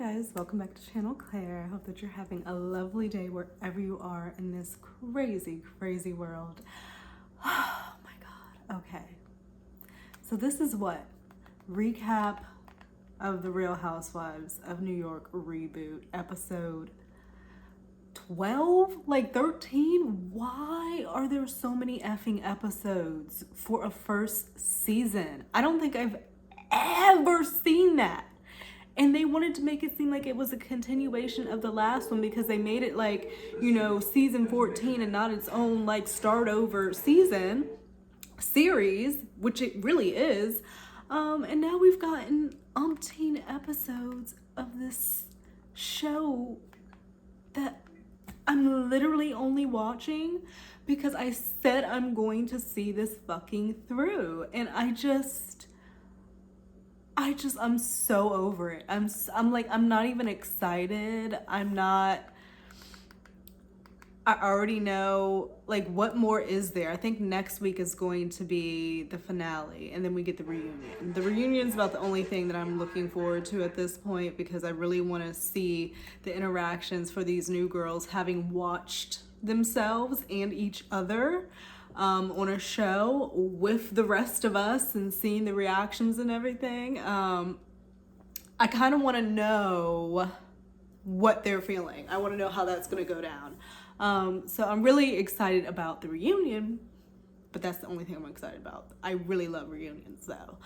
guys, welcome back to Channel Claire. I hope that you're having a lovely day wherever you are in this crazy world. Oh my god. Okay, so this is what recap of the Real Housewives of New York reboot episode 12, like 13. Why are there so many effing episodes for a first season? I don't think I've ever seen that. And they wanted to make it seem like it was a continuation of the last one because they made it like, you know, season 14 and not its own like start over series, which it really is. And now we've gotten umpteen episodes of this show that I'm literally only watching because I said I'm going to see this fucking through. And I'm so over it. I'm not even excited. I already know, like, what more is there? I think next week is going to be the finale, and then we get the reunion. The reunion's about the only thing that I'm looking forward to at this point because I really want to see the interactions for these new girls having watched themselves and each other on a show with the rest of us and seeing the reactions and everything. I kind of want to know what they're feeling. I want to know how that's going to go down. So I'm really excited about the reunion, but that's the only thing I'm excited about. I really love reunions though.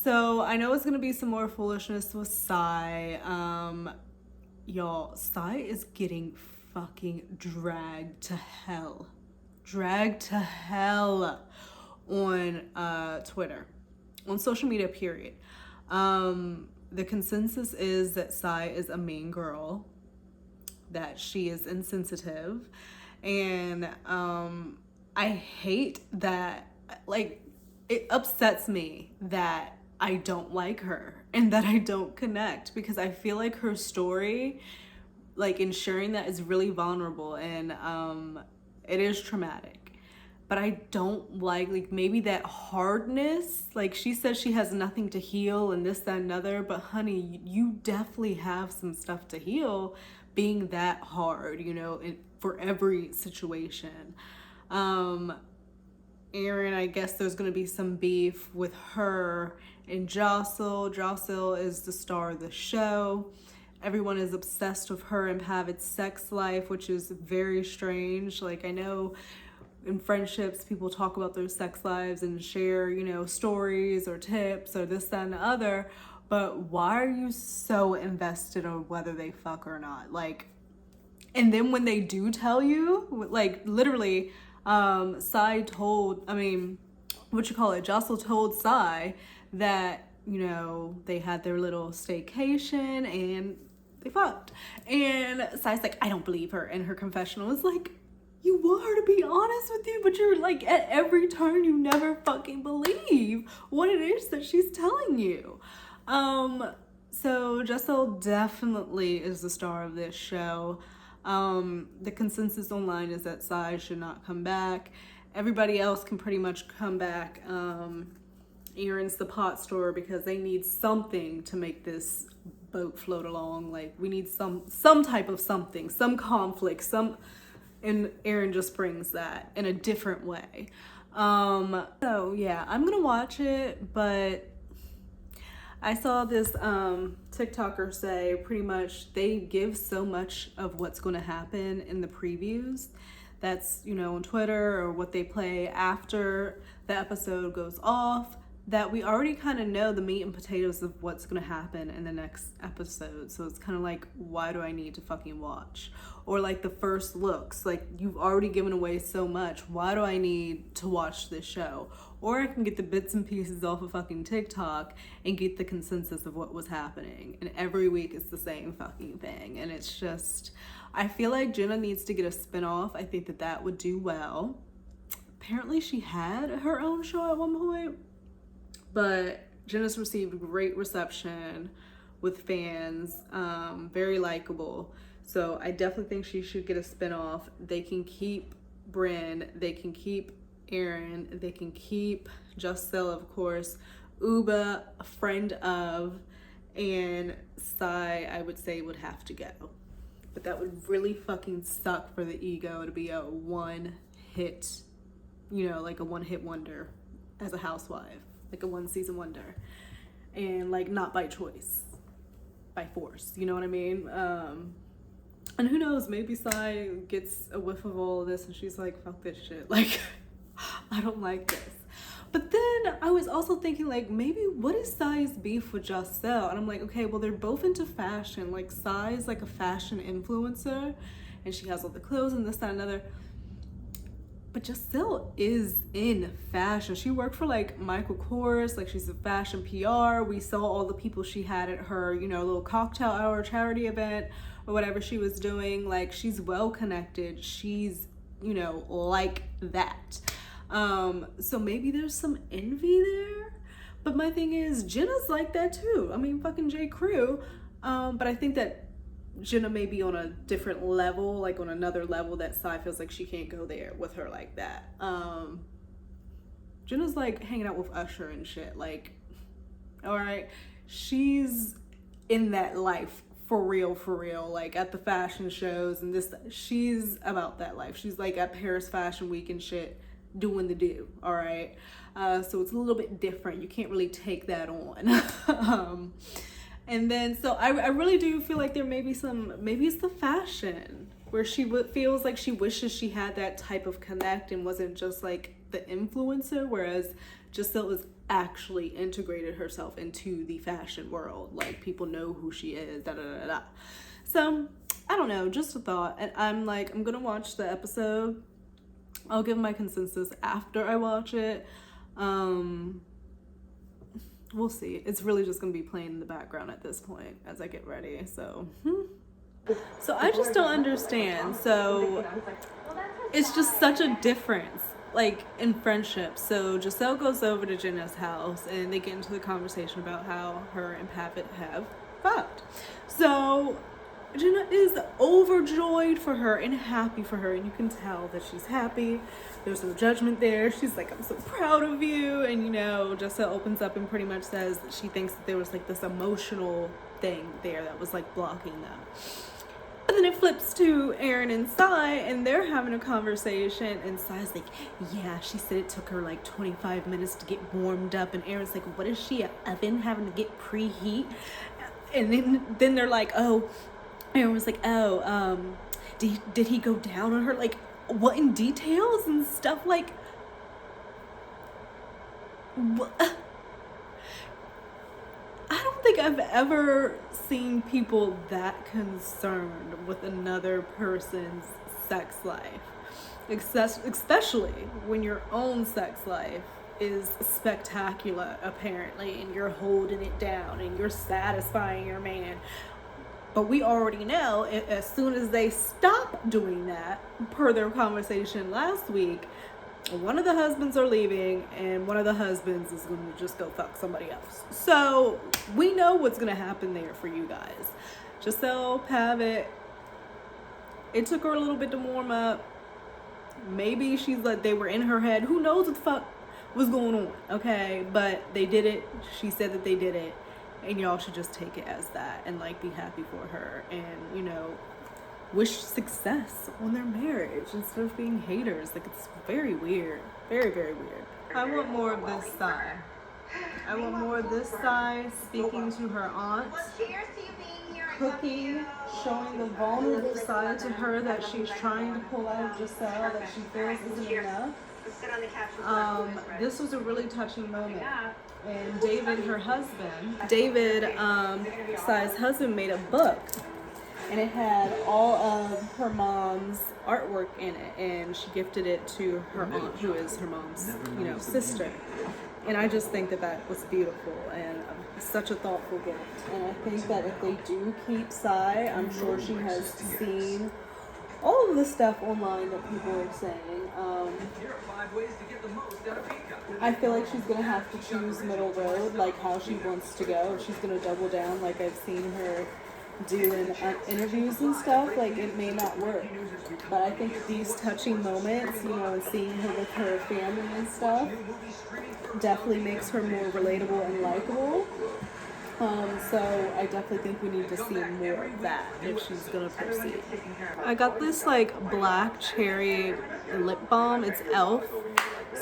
So I know it's going to be some more foolishness with Sai. Y'all, Sai is getting fucking dragged to hell on Twitter, on social media, period. The consensus is that Sai is a mean girl, that she is insensitive, and I hate that, like, it upsets me that I don't like her and that I don't connect because I feel like her story, like, in sharing that is really vulnerable and it is traumatic. But I don't like maybe that hardness. Like, she says she has nothing to heal and this, that, and another. But honey, you definitely have some stuff to heal being that hard, you know, for every situation. Erin, I guess there's going to be some beef with her and Jocelyn. Jocelyn is the star of the show. Everyone is obsessed with her and Pavitt's sex life, which is very strange. Like, I know in friendships, people talk about their sex lives and share, you know, stories or tips or this, that, and the other. But why are you so invested on whether they fuck or not? Like, and then when they do tell you, like, literally, Jocelyn told Sai that, you know, they had their little staycation and they fucked. And Sai's like, I don't believe her. And her confessional is like, you want her to be honest with you, but you're like, at every turn, you never fucking believe what it is that she's telling you. So Jessel definitely is the star of this show. The consensus online is that Sai should not come back. Everybody else can pretty much come back. Erin's the pot store because they need something to make this boat float along. Like, we need some type of something, some conflict, and Erin just brings that in a different way. So yeah, I'm gonna watch it, but I saw this TikToker say pretty much they give so much of what's going to happen in the previews that's, you know, on Twitter or what they play after the episode goes off, that we already kind of know the meat and potatoes of what's going to happen in the next episode. So it's kind of like, why do I need to fucking watch? Or like the first looks, like, you've already given away so much. Why do I need to watch this show? Or I can get the bits and pieces off of fucking TikTok and get the consensus of what was happening. And every week it's the same fucking thing. And it's just, I feel like Jenna needs to get a spinoff. I think that would do well. Apparently she had her own show at one point, but Jenna's received great reception with fans, very likable. So I definitely think she should get a spinoff. They can keep Brynn, they can keep Erin, they can keep Jessel, of course, Uba, a friend of, and Sai, I would say, would have to go. But that would really fucking suck for the ego to be a one hit, like a one hit wonder as a housewife, like a one season wonder, and like not by choice, by force, you know what I mean? And who knows, maybe Sai gets a whiff of all of this and she's like, fuck this shit, like I don't like this. But then I was also thinking, like, maybe what is Sai's beef with Giselle? And I'm like, okay, well, they're both into fashion. Like, Sai's like a fashion influencer and she has all the clothes and this, that, and another. But Giselle is in fashion. She worked for like Michael Kors, like she's a fashion PR. We saw all the people she had at her, little cocktail hour charity event or whatever she was doing. Like, she's well connected. She's, like that. So maybe there's some envy there. But my thing is, Jenna's like that too. I mean, fucking J. Crew. But I think that Jenna may be on a different level, like on another level that Sai feels like she can't go there with her like that. Jenna's like hanging out with Usher and shit. Like, all right, she's in that life for real, like at the fashion shows and this. She's about that life. She's like at Paris Fashion Week and shit, doing the do. All right, so it's a little bit different. You can't really take that on. And then, so I really do feel like there may be maybe it's the fashion where she feels like she wishes she had that type of connect and wasn't just like the influencer, whereas Giselle has actually integrated herself into the fashion world. Like, people know who she is, da da da da. So, I don't know, just a thought. And I'm gonna watch the episode. I'll give my consensus after I watch it. We'll see. It's really just gonna be playing in the background at this point as I get ready. So I just don't understand. So it's just such a difference, like in friendship. So Giselle goes over to Jenna's house and they get into the conversation about how her and Pavitt have fucked. So Jenna is overjoyed for her and happy for her, and you can tell that she's happy. There's no judgment there. She's like, I'm so proud of you. And Giselle opens up and pretty much says that she thinks that there was like this emotional thing there that was like blocking them. But then it flips to Aaron and Sai, and they're having a conversation, and Sai's like, yeah, she said it took her like 25 minutes to get warmed up. And Aaron's like, what is she, an oven having to get preheat? And then they're like, oh, Aaron was like, did he go down on her? Like, what, in details and stuff? Like, what? I don't think I've ever seen people that concerned with another person's sex life, especially when your own sex life is spectacular, apparently, and you're holding it down and you're satisfying your man. But we already know as soon as they stop doing that, per their conversation last week, one of the husbands are leaving and one of the husbands is going to just go fuck somebody else. So we know what's going to happen there for you guys. Giselle, Pavitt, it took her a little bit to warm up. Maybe she's like, they were in her head. Who knows what the fuck was going on, okay? But they did it. She said that they did it. And y'all should just take it as that and like be happy for her and wish success on their marriage instead of being haters. Like, it's very weird, very, very weird. I want more of this side. I want more of this side speaking to her aunt, Cookie, showing the vulnerable side to her that she's trying to pull out of Giselle that she feels isn't enough. This was a really touching moment. And David, her husband, Sai's husband, made a book, and it had all of her mom's artwork in it, and she gifted it to her aunt, who is her mom's, sister. And I just think that was beautiful and such a thoughtful gift. And I think that if they do keep Sai, I'm sure she has seen all of the stuff online that people are saying. I feel like she's gonna have to choose middle road, like how she wants to go. She's gonna double down, like I've seen her do in interviews and stuff. Like, it may not work, but I think these touching moments, and seeing her with her family and stuff, definitely makes her more relatable and likable. So I definitely think we need to see more of that if she's gonna proceed. I got this like black cherry lip balm. It's e.l.f.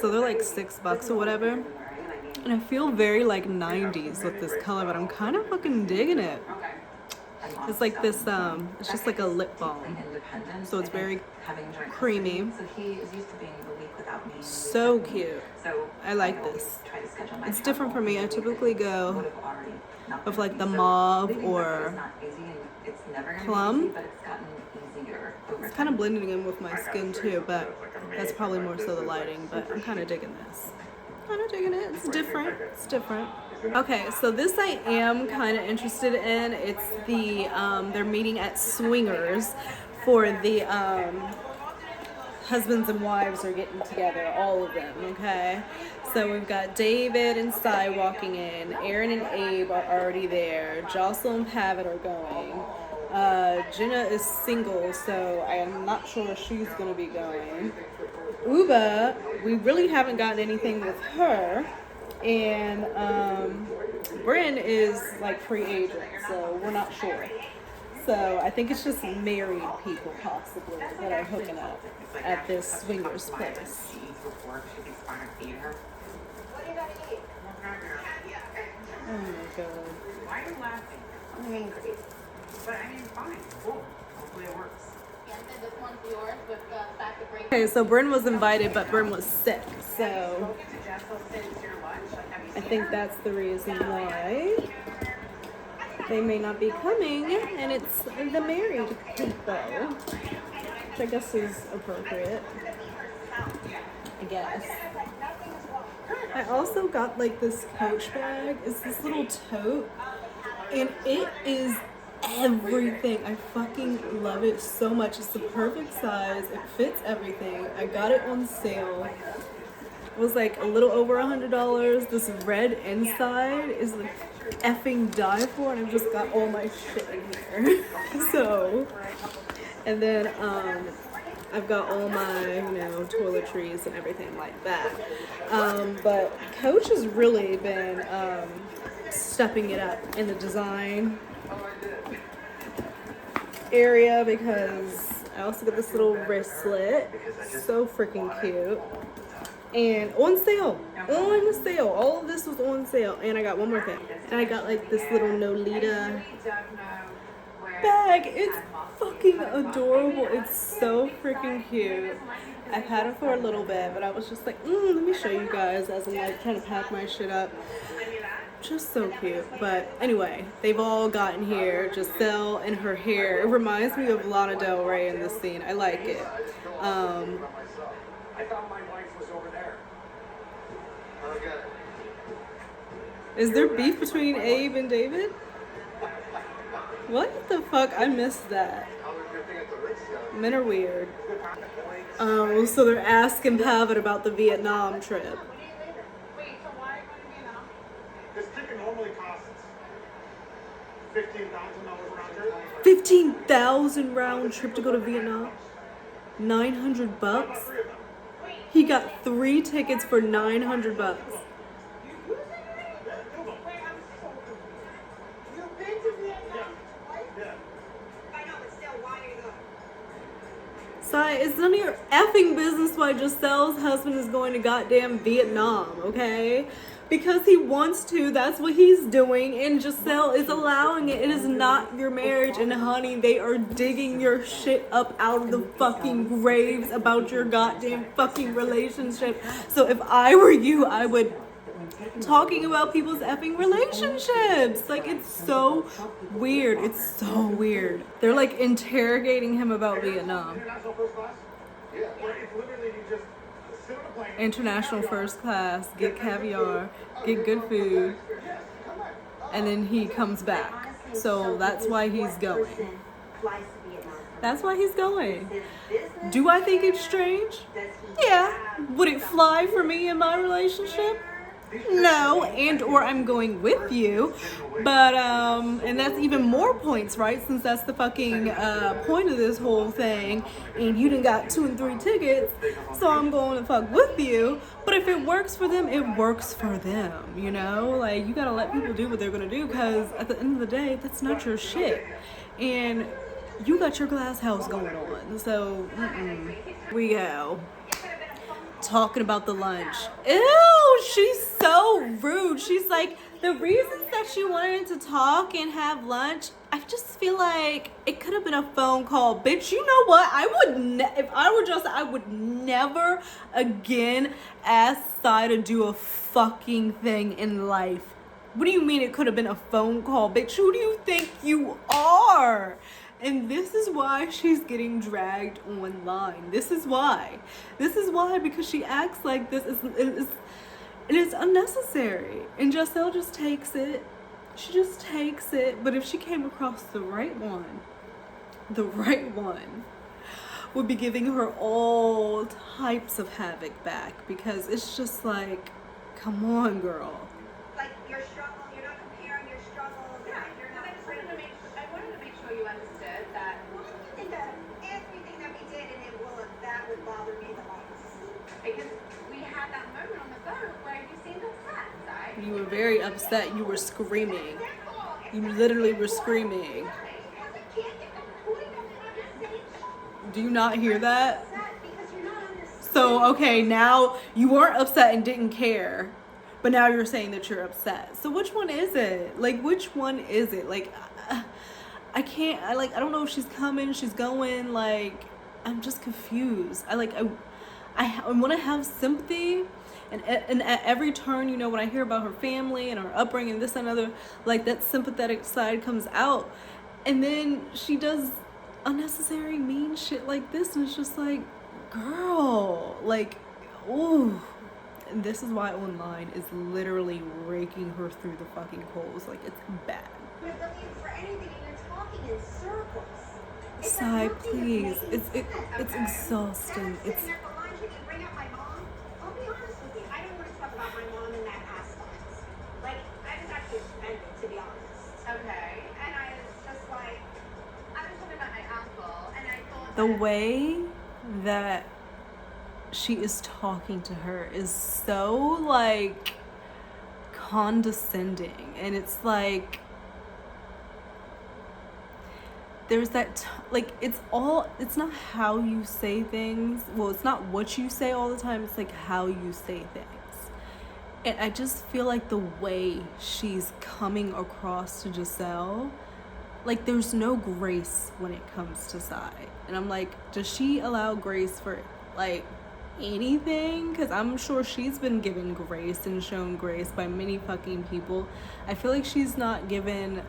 So they're like $6 or whatever. And I feel very like 90s with this color, but I'm kind of fucking digging it. It's like this, it's just like a lip balm. So it's very creamy. So cute. I like this. It's different for me. I typically go with like the mauve or plum. It's kind of blending in with my skin too, but that's probably more so the lighting, but I'm kind of digging this. Kind of digging it. It's different. It's different. Okay, so this I am kind of interested in. It's the, they're meeting at Swingers for the, husbands and wives are getting together, all of them, okay? So we've got David and Cy walking in. Aaron and Abe are already there. Jocelyn and Pavitt are going. Jenna is single, so I am not sure she's going to be going. Uba, we really haven't gotten anything with her. And Bryn is like free agent, so we're not sure. So I think it's just married people possibly that are hooking up at this swingers place. Oh my god. Why are you laughing? I'm angry. But I mean, fine. Cool. Hopefully it works. Okay, so Bryn was invited, but Bryn was sick, so I think that's the reason why they may not be coming, and it's the married people, which I guess is appropriate, I guess. I also got like this Coach bag. It's this little tote, and it is everything. I fucking love it so much. It's the perfect size. It fits everything. I got it on sale. It was like a little over $100. This red inside is like effing die for, and I've just got all my shit in here. So, and then I've got all my, you know, toiletries and everything like that. But Coach has really been stepping it up in the design area, because I also got this little wristlet, so freaking cute, and on sale, all of this was on sale. And I got one more thing, and I got like this little Nolita bag. It's fucking adorable. It's so freaking cute. I've had it for a little bit, but I was just like, let me show you guys as I'm like trying to pack my shit up. Just so cute. But anyway, they've all gotten here. Giselle and her hair, it reminds me of Lana Del Rey in this scene. I like it. Is there beef between Abe and David? What the fuck? I missed that. Men are weird. So they're asking Pavitt about the Vietnam trip. This ticket normally costs $15,000 round trip. 15,000 round trip to go to Vietnam. $900. He got 3 tickets for $900. Sai, it's none of your effing business why Giselle's husband is going to goddamn Vietnam, okay? Because he wants to, that's what he's doing, and Giselle is allowing it. It is not your marriage, and honey, they are digging your shit up out of the fucking graves about your goddamn fucking relationship. So if I were you, I would talking about people's effing relationships. Like, it's so weird. It's so weird. They're like interrogating him about Vietnam. International first class, get caviar, get good food, and then he comes back. So that's why he's going. That's why he's going. Do I think it's strange? Yeah. Would it fly for me in my relationship? No, and or I'm going with you. But and that's even more points, right? Since that's the fucking point of this whole thing, and you done got 2 and 3 tickets, so I'm going to fuck with you. But if it works for them, it works for them, you know? Like, you gotta let people do what they're gonna do, because at the end of the day, that's not your shit. And you got your glass house going on, so we go. Talking about the lunch. Ew, she's so rude. She's like, the reasons that she wanted to talk and have lunch, I just feel like it could have been a phone call. Bitch, you know what? I would if I were just, I would never again ask Sai to do a fucking thing in life. What do you mean it could have been a phone call? Bitch, who do you think you are? And this is why she's getting dragged online. This is why. This is why, because she acts like this is it's unnecessary. And Giselle just takes it. She just takes it. But if she came across the right one would be giving her all types of havoc back, because it's just like, come on, girl. Like your struggle, you're not comparing your struggles. Yeah, You're not. I wanted to make sure you understood that. Why do you think that everything that we did and that would bother me the most? Because we had that moment on the phone where you seemed upset, right? You were very upset. You were screaming. You literally were screaming. Because I can't get the point of the message. Do you not hear that? Upset because you're not understanding. So, okay, now you weren't upset and didn't care, but now you're saying that you're upset. So which one is it? Like, which one is it? Like, I can't, I don't know if she's coming, she's going, like, I'm just confused. I want to have sympathy, and at every turn, you know, when I hear about her family and her upbringing, this and other, like, that sympathetic side comes out, and then she does unnecessary mean shit like this, and it's just like, girl, like, ooh. And this is why online is literally raking her through the fucking coals. Like, it's bad. You're looking for anything and you're talking in circles. Sai, please. It's exhausting. It's sitting at the lunch and you bring up my mom. I'll be honest with you. I didn't want to talk about my mom in that aspect. Like, I was actually offended, to be honest. Okay. And I was just like, I was talking about my uncle, and I thought The that- way that she is talking to her is so, like, condescending, and it's like, there's that like, it's not how you say things, well, it's not what you say all the time, it's like how you say things. And I just feel like the way she's coming across to Giselle, like, there's no grace when it comes to Sai. And I'm like, does she allow grace for, like, anything? Because I'm sure she's been given grace and shown grace by many fucking people. I feel like she's not given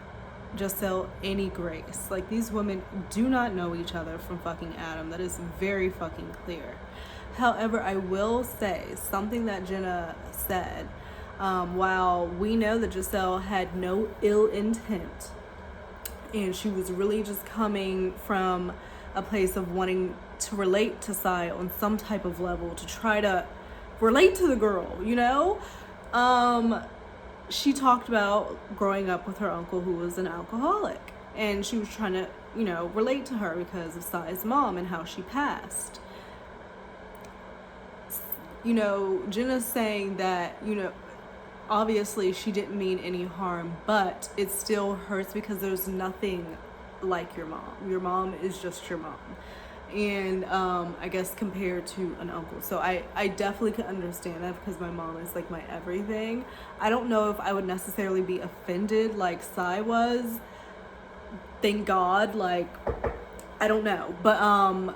Giselle any grace. Like, these women do not know each other from fucking Adam. That is very fucking clear. However, I will say something that Jenna said. While we know that Giselle had no ill intent, and she was really just coming from a place of wanting to relate to Sai on some type of level, to try to relate to the girl, you know? She talked about growing up with her uncle who was an alcoholic, and she was trying to, you know, relate to her because of Sai's mom and how she passed. You know, Jenna's saying that, you know, obviously she didn't mean any harm, but it still hurts because there's nothing like your mom. Your mom is just your mom. And I guess compared to an uncle. So I definitely could understand that, because my mom is like my everything. I don't know if I would necessarily be offended like Sai was. Thank God. Like, I don't know. But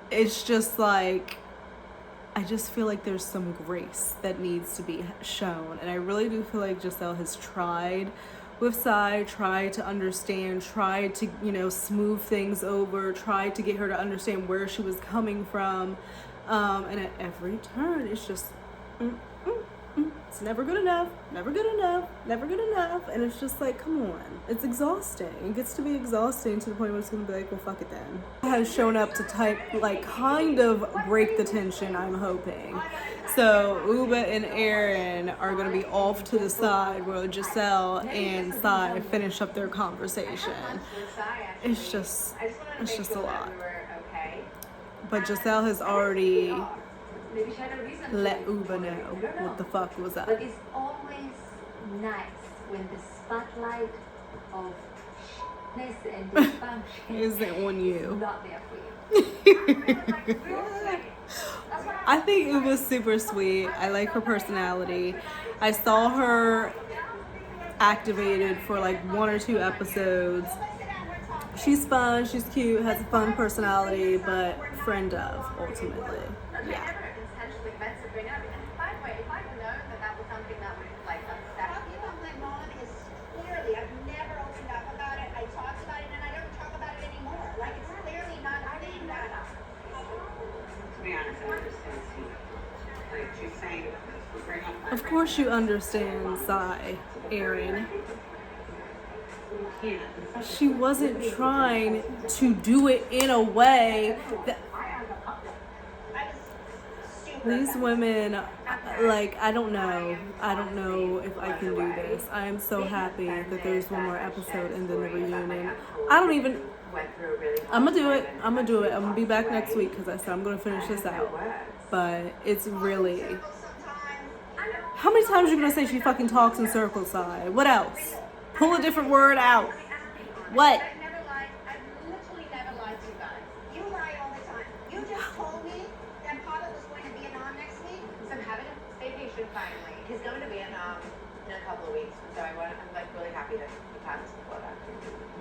it's just like, I just feel like there's some grace that needs to be shown. And I really do feel like Giselle has tried with Sai, tried to understand, tried to, you know, smooth things over, tried to get her to understand where she was coming from. And at every turn, it's just, It's never good enough, never good enough, never good enough. And it's just like, come on. It's exhausting. It gets to be exhausting to the point where it's gonna be like, well, fuck it then. Has shown up to kind of break the tension, I'm hoping. So Uba and Aaron are gonna be off to the side where Giselle and Sai finish up their conversation. It's just a lot. But Giselle has already let Uba know what the fuck was up. But it's always nice when the spotlight of shitness and dysfunction isn't on you. is not there for you. I think Uba's super sweet. I like her personality. I saw her activated for like 1 or 2 episodes. She's fun, she's cute, has a fun personality, but friend of, ultimately. Yeah. Of course you understand, Sai, Aaron. She wasn't trying to do it in a way that these women, like, I don't know if I can do this. I am so happy that there's one more episode and then the reunion. I'm gonna do it. I'm gonna be back next week because I said I'm gonna finish this out. But it's really, how many times are you gonna say she fucking talks in circles, Sai? What else? Pull a different word out. What? I've literally never lied to you guys. You lie all the time. You just told me that Papa was going to Vietnam next week. So I'm having a staycation finally. He's going to Vietnam in a couple of weeks, so I'm like really happy that he passed before that.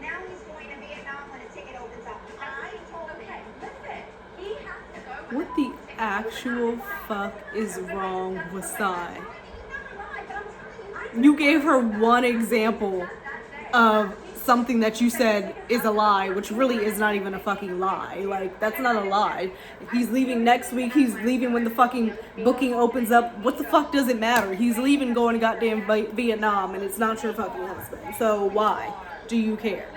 Now he's going to Vietnam when a ticket opens up. I told him, Okay, listen. He has to go. What the actual fuck is wrong with Sai? You gave her one example of something that you said is a lie, which really is not even a fucking lie. Like, that's not a lie. He's leaving next week. He's leaving when the fucking booking opens up. What the fuck does it matter? He's leaving going to goddamn Vietnam, and it's not your fucking husband. So why do you care?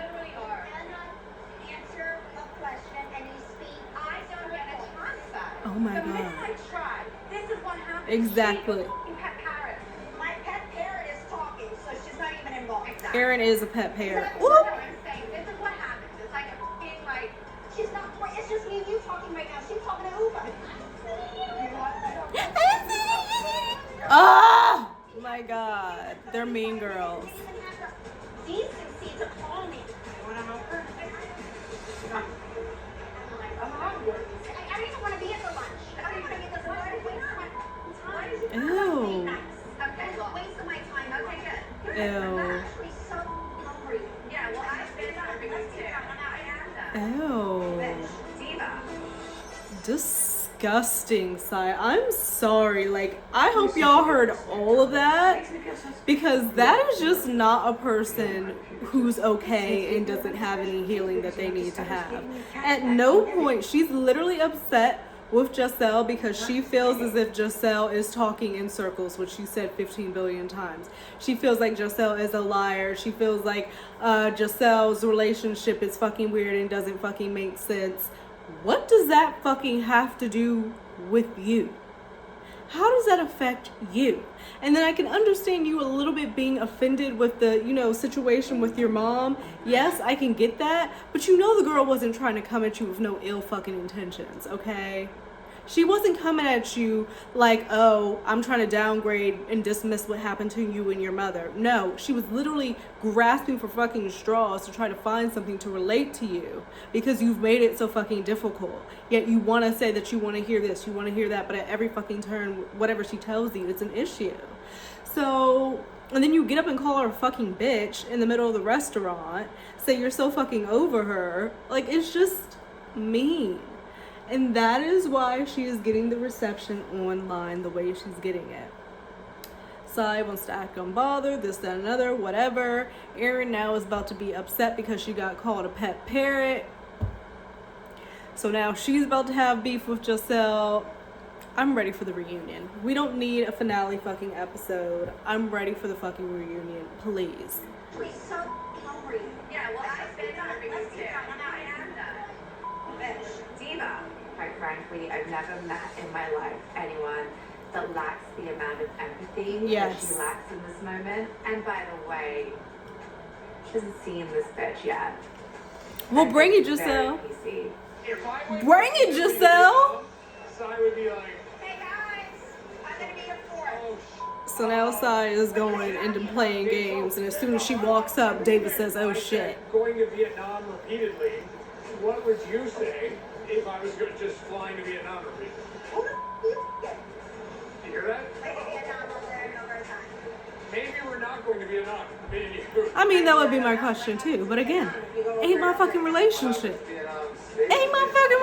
answer a question and you speak. I don't get a chance. Oh my The minute God. I try, this is what happens. Exactly. You pet parrot. My pet parrot is talking, so she's not even involved. Aaron is a pet parrot. That's what I'm saying. This is what happens. It's like a being like, She's not. It's just me and you talking right now. She's talking to Uber. Oh my God. They're mean girls. She didn't even have the decency to call me. You wanna help her? I don't even want to be at the lunch. I don't want to get the lunch. Waste my time. Ew. okay, well, Waste my time. okay, good. Ew. I'm actually so hungry. Yeah, well, I've been hungry too. I have that. Ew. Diva. Disgusting, Sai. I'm sorry. Like, I hope y'all heard all of that, because that is just not a person who's okay and doesn't have any healing that they need to have. At no point, she's literally upset with Giselle because she feels as if Giselle is talking in circles, which she said 15 billion times. She feels like Giselle is a liar. She feels like Giselle's relationship is fucking weird and doesn't fucking make sense. What does that fucking have to do with you? How does that affect you? And then I can understand you a little bit being offended with the, situation with your mom. Yes, I can get that. But you know the girl wasn't trying to come at you with no ill fucking intentions, okay? She wasn't coming at you like, oh, I'm trying to downgrade and dismiss what happened to you and your mother. No, she was literally grasping for fucking straws to try to find something to relate to you because you've made it so fucking difficult. Yet you want to say that you want to hear this, you want to hear that, but at every fucking turn, whatever she tells you, it's an issue. So, and then you get up and call her a fucking bitch in the middle of the restaurant, say you're so fucking over her. Like, it's just mean. And that is why she is getting the reception online the way she's getting it. Sai wants to act unbothered, this, that, and another, whatever. Erin now is about to be upset because she got called a pet parrot. So now she's about to have beef with Giselle. I'm ready for the reunion. We don't need a finale fucking episode. I'm ready for the fucking reunion, please. Please, so hungry. Yeah, well, I've been hungry too. I am done. Diva. Quite frankly, I've never met in my life anyone that lacks the amount of empathy that Yes. she lacks in this moment. And by the way, she hasn't seen this bitch yet. Well, bring it, Very Giselle. PC. If I went Bring to it, the Giselle. Sai would be like, Hey guys, I'm gonna be your fourth. oh, So now Sai is going into playing games, and as soon as she walks up, David says, "Oh shit." going to Vietnam repeatedly, what would you say if I was just flying to Vietnam repeatedly? Who the f*** you get? You hear that? Like a Vietnam over there and over time. Maybe we're not going to Vietnam. Me and you. I mean, that would be my question too. But again, ain't my fucking relationship. Ain't my fucking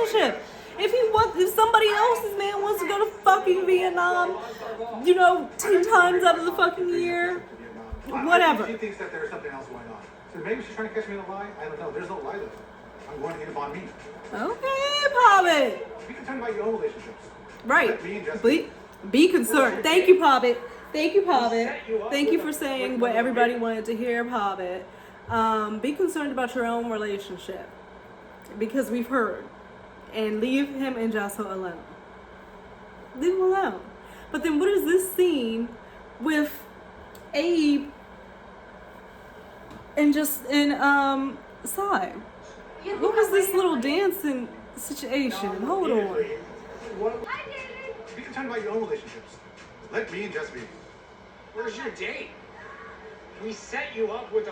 relationship. If somebody else's man wants to go to fucking Vietnam, 10 times out of the fucking year, whatever. She thinks that there's something else going on. So maybe she's trying to catch me in a lie. I don't know. There's no lie there. I'm going to get on me. Okay, Pobbit. You can tell me about your own relationships. Right. Let me and Jessica. Be concerned. Thank you, Pobbit. Thank you, Pobbit. Thank you for saying what everybody wanted to hear, Pobbit. Be concerned about your own relationship. Because we've heard. And leave him and Jocelyn alone. Leave him alone. But then what is this scene with Abe and Sai? What was this little dancing situation? Hold on. What, You can tell me about your own relationships. Let me and Jess be. where's your date? We set you up with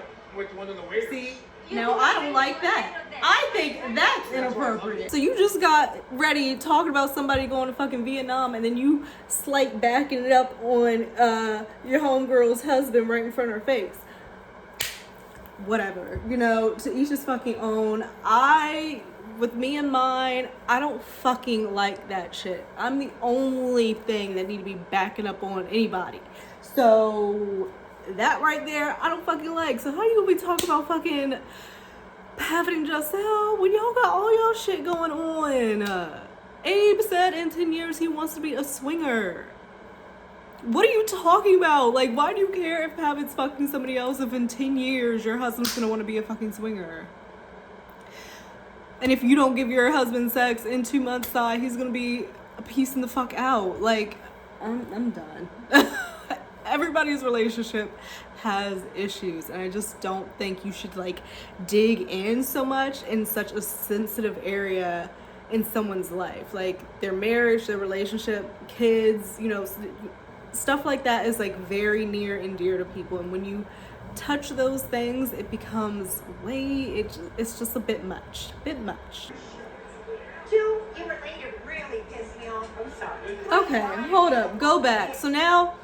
one of the waiters. See, now I don't like that. I think that's inappropriate. So you just got ready talking about somebody going to fucking Vietnam, and then you slight backing it up on your homegirl's husband right in front of her face. Whatever, to each his fucking own. With me and mine, I don't fucking like that shit. I'm the only thing that need to be backing up on anybody. So that right there, I don't fucking like. So how you gonna be talking about fucking Pavitt and Giselle when y'all got all y'all shit going on? Abe said in 10 years he wants to be a swinger. What are you talking about? Like, why do you care if Pavitt's fucking somebody else if in 10 years your husband's gonna want to be a fucking swinger? And if you don't give your husband sex in 2 months' time, he's gonna be piecing the fuck out. Like, I'm done. Everybody's relationship has issues, and I just don't think you should dig in so much in such a sensitive area in someone's life. Like their marriage, their relationship, kids, stuff like that is very near and dear to people, and when you touch those things, it becomes it's just a bit much. 2, you related really pissed me off. I'm sorry. Okay, hold up, go back. So now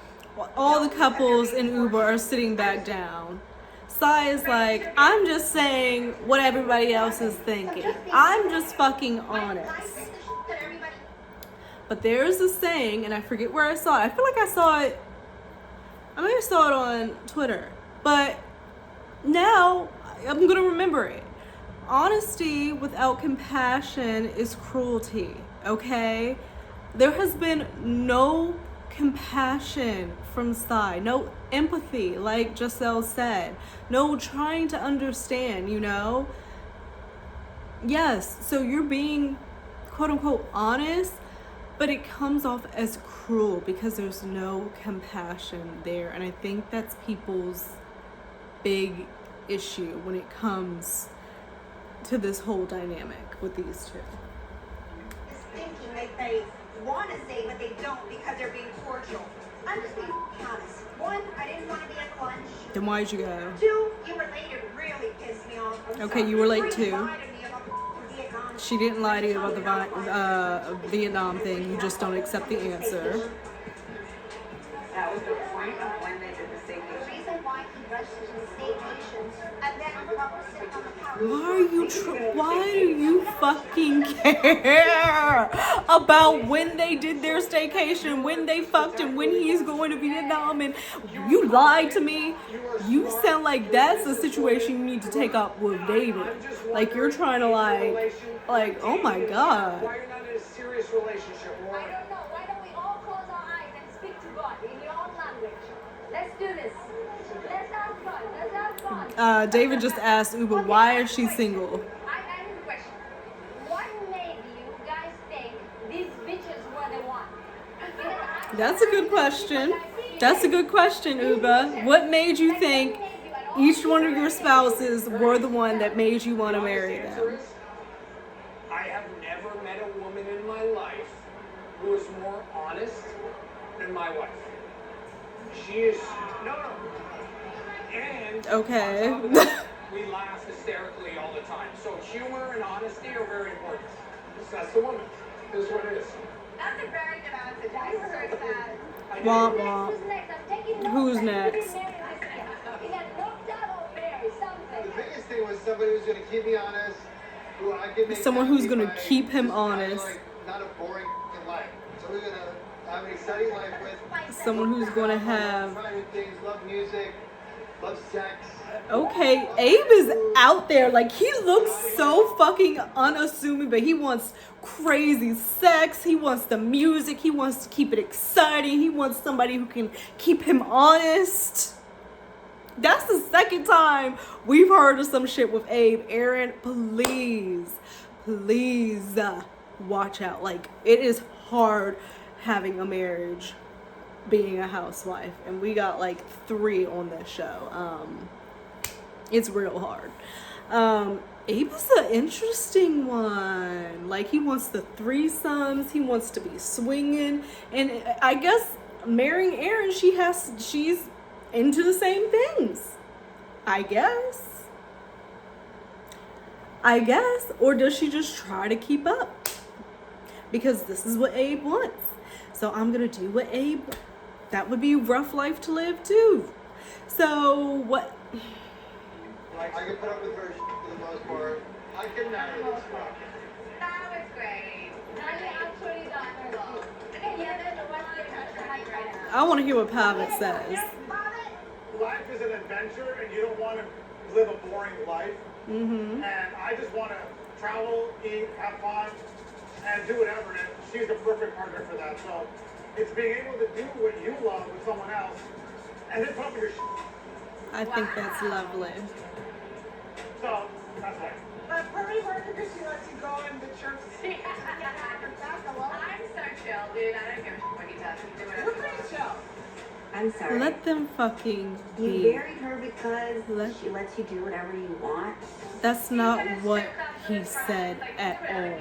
all the couples in Uber are sitting back down. Sai is like, I'm just saying what everybody else is thinking. I'm just fucking honest. But there's a saying, and I forget where I saw it. I feel like I may have saw it on Twitter. But now I'm gonna remember it. Honesty without compassion is cruelty, okay? There has been no compassion from Sai, no empathy, like Giselle said, no trying to understand, Yes, so you're being quote unquote honest, but it comes off as cruel because there's no compassion there. And I think that's people's big issue when it comes to this whole dynamic with these two. Is thinking that they want to say, but they don't because they're being cordial. I'm just being honest. 1, I didn't want to be at lunch. Then why'd you go? 2, you related really pissed me off. I'm Okay, sorry. you were late 3, too. lied to me about Vietnam. She didn't lie to you about the Vietnam thing. You just don't accept the answer. That was the point of when they did the The staycation. reason why he rushed to the staycation and then we're sitting on the couch Why do you fucking care about when they did their staycation, when they fucked, and when he's going to Vietnam? And you lied to me. You sound like that's a situation you need to take up with David. Like you're trying to like, oh my god. Why you're not in a serious relationship, I or don't know. Why don't we all close our eyes and speak to God in your own language? Let's do this. Let's have fun. Let's have fun. David just asked Uba, why is she single? I have a question. What made you guys think these bitches were the one? That's a good question. That's a good question, Uba. What made you think each one of your spouses were the one that made you want to marry them? I have never met a woman in my life who is more honest than my wife. She is no. And Okay. on top of that, we laugh hysterically all the time. So humor and honesty are very important. That's the woman. This is what it is. That's a very good answer. That was very sad. Womp womp. Who's next? I'm taking notes. Who's I need to be next? married this year. Either knocked out or married, something. The biggest thing was somebody who's going to keep me honest, who I can make Someone who's happy gonna by keep him just having, honest. like, not a boring life. Somebody's going to have an exciting life with. Someone who's going to have... Try new things, love music, love sex. Okay, Abe is out there. Like, he looks so fucking unassuming, but he wants crazy sex. He wants the music. He wants to keep it exciting. He wants somebody who can keep him honest. That's the second time we've heard of some shit with Abe. Aaron, please watch out. Like, it is hard having a marriage, being a housewife, and we got like 3 on this show. It's real hard. Abe is an interesting one. Like, he wants the threesomes, he wants to be swinging, and I guess marrying Aaron, she's into the same things. I guess, or does she just try to keep up? Because this is what Abe wants. So I'm gonna do what Abe. That would be a rough life to live too. So what? I can put up with her for the most part. I can marry this girl. That was great. Actually done well. Yeah, then what's the hashtag right now? I want to hear what Pavitt says. Life is an adventure, and you don't want to live a boring life. Mm-hmm. And I just want to travel, eat, have fun, and do whatever. And she's the perfect partner for that. So it's being able to do what you love with someone else, and then put up your I think that's lovely. So that's it. But Pearly worked because she lets you go in the church. I'm so chill, dude. I don't give a shit what he does. He do whatever We're he pretty wants. chill. I'm sorry. Let them fucking You be. married her because she lets you do whatever you want. That's not what he said at all.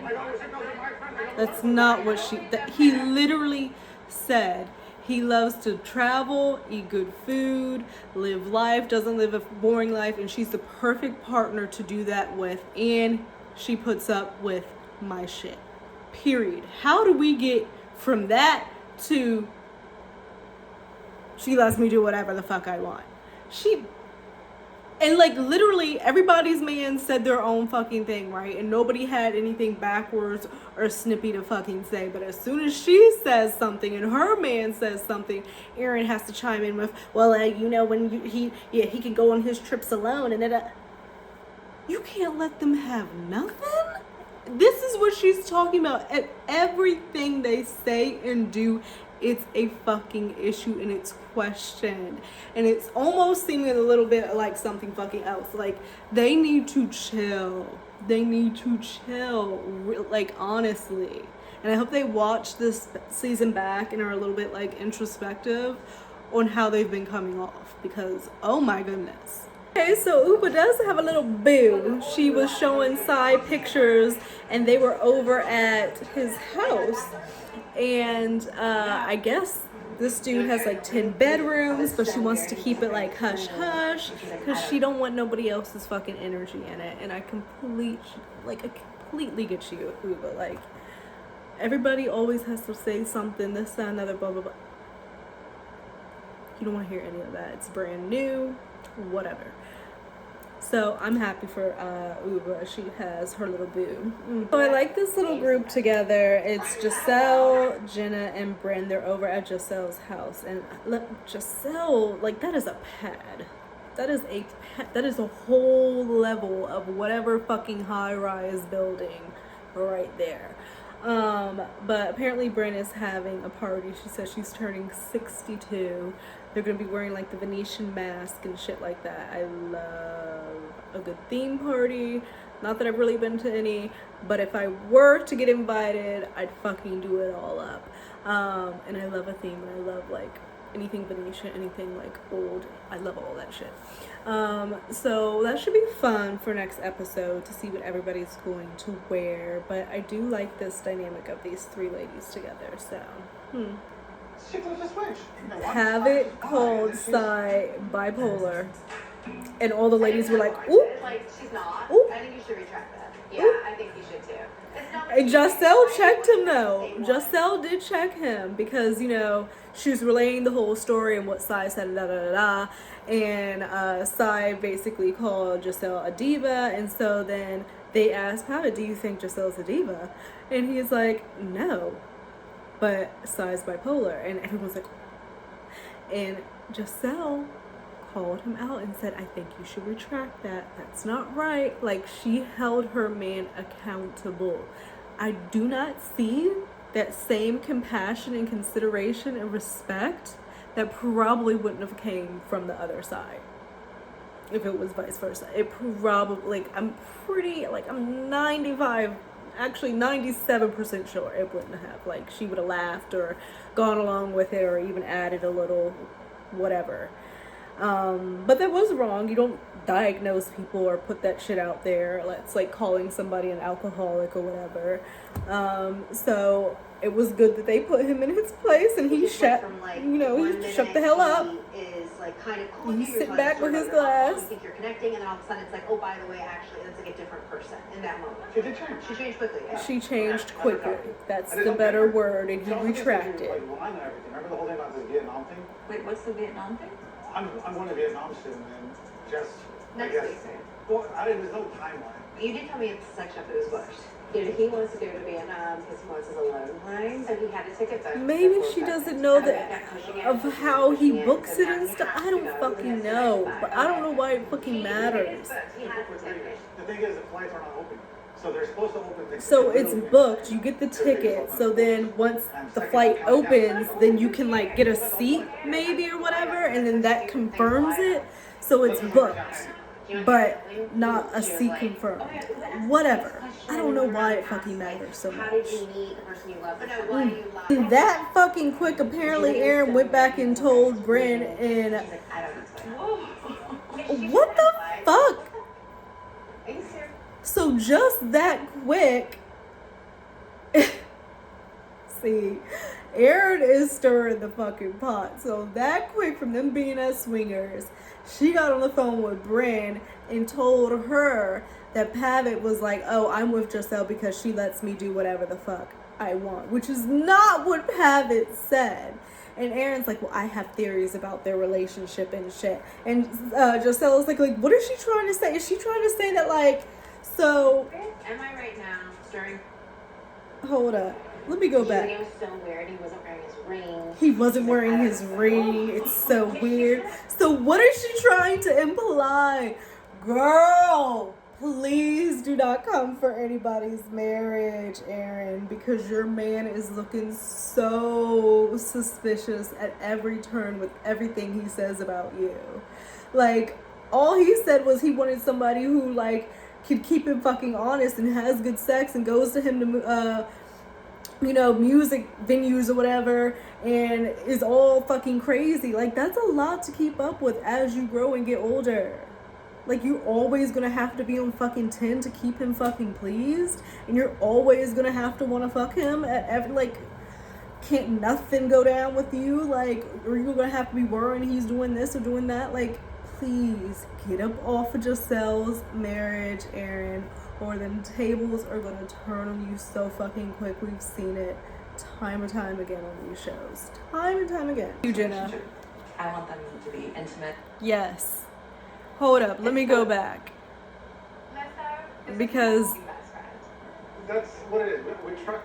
That's not what he literally said. He loves to travel, eat good food, live life, doesn't live a boring life, and she's the perfect partner to do that with, and she puts up with my shit. Period. How do we get from that to she lets me do whatever the fuck I want? And like literally everybody's man said their own fucking thing, right? And nobody had anything backwards or snippy to fucking say. But as soon as she says something and her man says something, Aaron has to chime in with, well, you know, when he can go on his trips alone, and you can't let them have nothing. This is what she's talking about. At everything they say and do, it's a fucking issue and it's questioned. And it's almost seeming a little bit like something fucking else. Like, they need to chill. They need to chill. Like, honestly. And I hope they watch this season back and are a little bit, like, introspective on how they've been coming off. Because, oh my goodness. Okay, so Uba does have a little boo. She was showing side pictures and they were over at his house. And I guess this dude has like 10 bedrooms, but she wants to keep it like hush hush because she don't want nobody else's fucking energy in it. And I completely get you, Uba. Like, everybody always has to say something, this, that, another, blah, blah, blah. You don't want to hear any of that. It's brand new, whatever. So I'm happy for Uva. She has her little boo. So I like this little group together. It's Giselle, Jenna, and Bryn. They're over at Giselle's house. And Giselle, like, that is a pad. That is a whole level of whatever fucking high-rise building right there. But apparently Bryn is having a party. She says she's turning 62. They're gonna be wearing like the Venetian mask and shit like that. I love a good theme party. Not that I've really been to any, but if I were to get invited, I'd fucking do it all up. And I love a theme, and I love like anything Venetian, anything like old. I love all that shit. So that should be fun for next episode to see what everybody's going to wear. But I do like this dynamic of these three ladies together. So, have it called Psy bipolar, and all the ladies were like, "Ooh, Like, she's not. Ooh. I think you should retract that. Yeah, Ooh. I think you should too. It's not And Giselle checked him though. Giselle did check him because, you know, she was relaying the whole story and what Psy said, da da da da. And Psy basically called Giselle a diva. And so then they asked Pavitt, do you think Giselle's a diva? And he's like, no. But Psy's bipolar. And everyone's like, and Giselle called him out and said, I think you should retract that. That's not right. Like, she held her man accountable. I do not see that same compassion and consideration and respect that probably wouldn't have came from the other side if it was vice versa. It probably, like, I'm 95, actually 97% sure it wouldn't have. Like, she would have laughed or gone along with it or even added a little whatever. But that was wrong. You don't diagnose people or put that shit out there. It's like calling somebody an alcoholic or whatever. So it was good that they put him in his place, and he shut, he shut the hell up. He is like kind of cool. He sit back with his glass. You think you're connecting, and then all of a sudden it's like, oh, by the way, actually, it's like a different person in that moment. She did change. She changed quickly. Yeah. She changed quickly. That's the better word, and he retracted. Remember the whole thing about this Vietnam thing? Wait, what's the Vietnam thing? I'm going to Vietnam soon, and just Next week. Well, there's no timeline. You did tell me at the section up it was bushed. He wants to go to Vietnam because he wants his alone time, so he had a ticket booked. Maybe she doesn't know that of how he books it and stuff. I don't fucking know, but I don't know why it fucking matters. The thing is, the flights are not open. So they're supposed to open. So it's booked, you get the ticket, so then once the flight opens, then you can like get a seat maybe or whatever, and then that confirms it. So it's booked, but not a seat confirmed. Whatever. I don't know why it fucking matters so How much. did you meet the person you love? But no, why do you love? That fucking quick, apparently Aaron went back and told Bryn, and She's like, I don't know. what the fuck? Are you serious? So just that quick, see, Aaron is stirring the fucking pot. So that quick from them being as swingers, she got on the phone with Bryn and told her that Pavitt was like, oh, I'm with Giselle because she lets me do whatever the fuck I want, which is not what Pavitt said. And Aaron's like, well, I have theories about their relationship and shit. And Giselle's like, what is she trying to say? Is she trying to say that, like, so... Am I right now stirring? Hold up. Let me go back. It was so weird. He wasn't wearing his ring. He wasn't wearing his ring. It's so weird. So what is she trying to imply? Girl, please do not come for anybody's marriage, Aaron, because your man is looking so suspicious at every turn with everything he says about you. Like, all he said was he wanted somebody who, like, could keep him fucking honest and has good sex and goes to him to, music venues or whatever, and is all fucking crazy. Like, that's a lot to keep up with as you grow and get older. Like, you're always gonna have to be on fucking 10 to keep him fucking pleased, and you're always gonna have to want to fuck him at every, like, can't nothing go down with you, like, or you're gonna have to be worrying he's doing this or doing that. Like, please get up off of Giselle's marriage, Aaron, or them tables are gonna turn on you so fucking quick. We've seen it time and time again on these shows. Time and time again. You, Jenna. I want them to be intimate. Yes. Hold up. Let me go back. because Best friend. That's what it is. We try.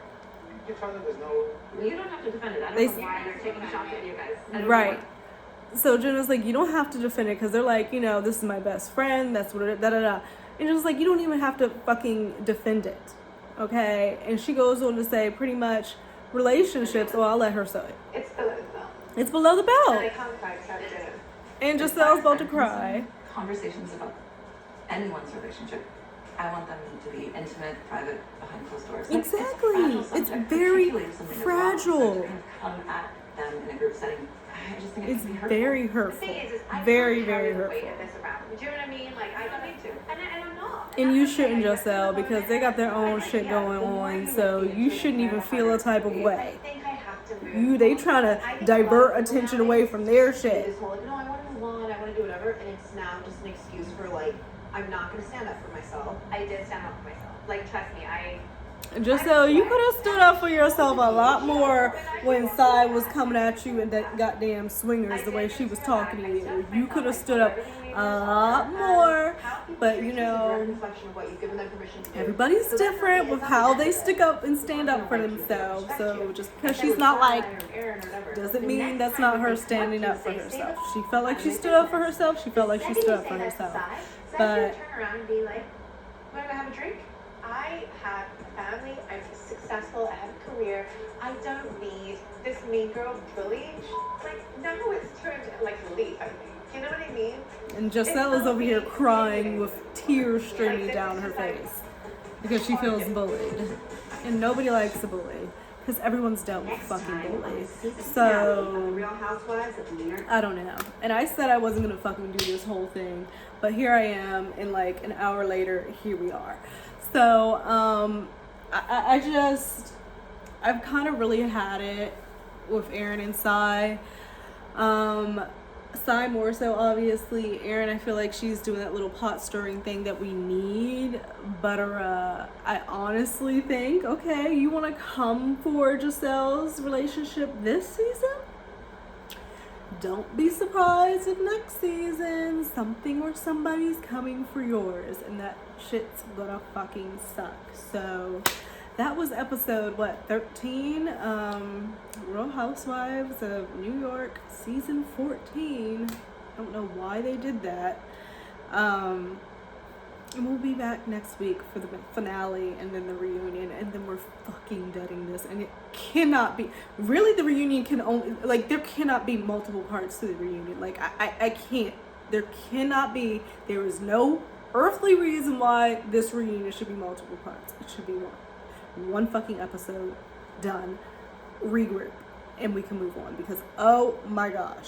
You tell them there's no. You don't have to defend it. I don't They- know why they're taking shots at you guys. I don't know right. what- So Jenna's like, you don't have to defend it because they're like, you know, this is my best friend. That's what it, da da da. And Jenna's like, you don't even have to fucking defend it, okay? And she goes on to say, pretty much, relationships. Well, I'll let her say it. It's below the belt. It's below the And I belt. can't cry because I did it. And Giselle's about to cry. Conversations about anyone's relationship. I want them to be intimate, private, behind closed doors. Like, Exactly. It's, a fragile It's subject, very particularly if something is wrong. So fragile. to kind of come at them in a group setting, I just think it It's can be hurtful. very The hurtful. thing is I Very, can't carry very the weight hurtful. of this around. Do you know what I mean? Like, I don't need to. And I'm not. And you shouldn't, Giselle, because they got their own shit going on, so you shouldn't even feel a type of way. I think I have to move. They trying to divert attention away from their shit. This whole, no, I want to move on, I want to do whatever, and it's now just an excuse for, like, I'm not going to stand up for myself. I did stand up for myself. Like, trust me, Giselle, you could have stood up for yourself a lot more when Sai was coming at you and that goddamn swingers the way she was talking to you. You could have stood up a lot more, but you know, everybody's different with how they stick up and stand up for themselves. So just because she's not like, doesn't mean that's not her standing up for herself. She felt like she stood up for herself. She felt like she stood up for herself. But turn around and be like, want to have a drink? I have a family, I'm successful, I have a career, I don't need this mean girl bullying. Like, now it's turned like leap, I think. You know what I mean? and Giselle is over here crying with tears streaming down her face because she feels bullied. And nobody likes a bully because everyone's dealt with fucking bullies. So Real Housewives of New York. I don't know. And I said I wasn't gonna fucking do this whole thing, but here I am, and like an hour later, here we are. So I've kind of really had it with Aaron and Sai. Sai more so, obviously. Aaron, I feel like she's doing that little pot stirring thing that we need. But I honestly think, okay, you want to come for Giselle's relationship this season? Don't be surprised if next season something or somebody's coming for yours, and that shit's gonna fucking suck. So that was episode 13, Real Housewives of New York, season 14. I don't know why they did that. And we'll be back next week for the finale and then the reunion, and then we're fucking deading this. And it cannot be, really, the reunion can only, like, there cannot be multiple parts to the reunion. Like, I can't, there cannot be, there is no earthly reason why this reunion should be multiple parts. It should be one fucking episode, done, regroup, and we can move on, because oh my gosh.